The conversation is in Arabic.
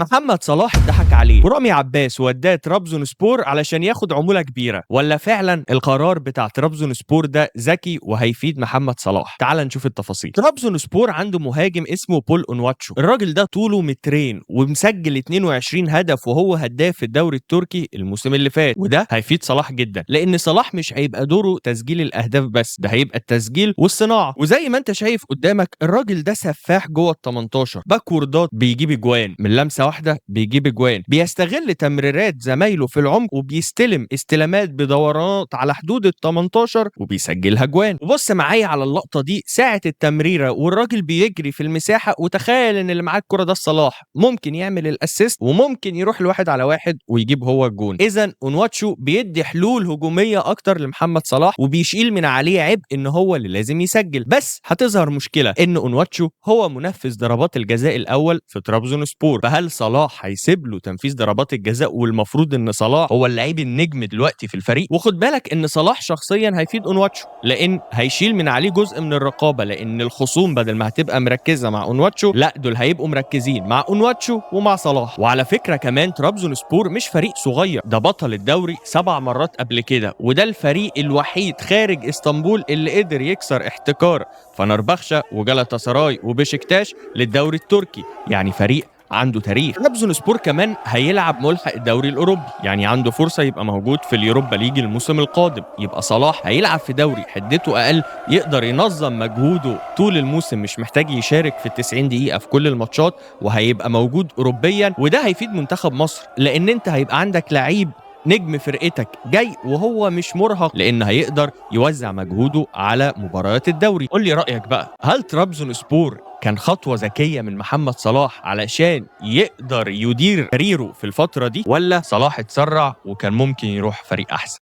محمد صلاح اتضحك عليه ورامي عباس وداه ترابزونسبور علشان ياخد عمولة كبيرة، ولا فعلا القرار بتاع ترابزونسبور ده ذكي وهيفيد محمد صلاح؟ تعال نشوف التفاصيل. ترابزونسبور عنده مهاجم اسمه بول اونواتشو، الراجل ده طوله مترين ومسجل 22 هدف وهو هداف الدوري التركي الموسم اللي فات، وده هيفيد صلاح جدا لان صلاح مش هيبقى دوره تسجيل الاهداف بس، ده هيبقى التسجيل والصناعة. وزي ما انت شايف قدامك الراجل ده سفاح جوه ال 18 باكوردات، بيجيب اجوان من لمسة واحده، بيجيب اجوان، بيستغل تمريرات زمايله في العمق وبيستلم استلامات بدورانات على حدود ال 18 وبيسجلها جوان. وبص معايا على اللقطه دي، ساعه التمريره والراجل بيجري في المساحه، وتخيل ان اللي معاه الكره ده صلاح، ممكن يعمل الاسيست وممكن يروح لواحد على واحد ويجيب هو الجون. اذا اونواتشو بيدي حلول هجوميه اكتر لمحمد صلاح وبيشيل من عليه عبء ان هو اللي لازم يسجل. بس هتظهر مشكله ان اونواتشو هو منفذ ضربات الجزاء الاول في ترابزونسبور، فهل صلاح هيسيب له تنفيذ ضربات الجزاء؟ والمفروض ان صلاح هو اللعيب النجم دلوقتي في الفريق. وخد بالك ان صلاح شخصيا هيفيد اونواتشو لان هيشيل من عليه جزء من الرقابه، لان الخصوم بدل ما هتبقى مركزه مع اونواتشو، لا دول هيبقوا مركزين مع اونواتشو ومع صلاح. وعلى فكره كمان ترابزونسبور مش فريق صغير، ده بطل الدوري 7 مرات قبل كده، وده الفريق الوحيد خارج اسطنبول اللي قدر يكسر احتكار فنربخشة وجالاتا سراي وبشكتاش للدوري التركي، يعني فريق عنده تاريخ. ترابزونسبور كمان هيلعب ملحق الدوري الاوروبي، يعني عنده فرصه يبقى موجود في اليوروبا ليج الموسم القادم. يبقى صلاح هيلعب في دوري حدته اقل، يقدر ينظم مجهوده طول الموسم، مش محتاج يشارك في ال 90 دقيقه في كل الماتشات، وهيبقى موجود اوروبيا. وده هيفيد منتخب مصر لان انت هيبقى عندك لعيب نجم فرقتك جاي وهو مش مرهق، لان هيقدر يوزع مجهوده على مباريات الدوري. قول لي رايك بقى، هل ترابزونسبور كان خطوه ذكيه من محمد صلاح علشان يقدر يدير كاريره في الفتره دي، ولا صلاح اتسرع وكان ممكن يروح فريق احسن؟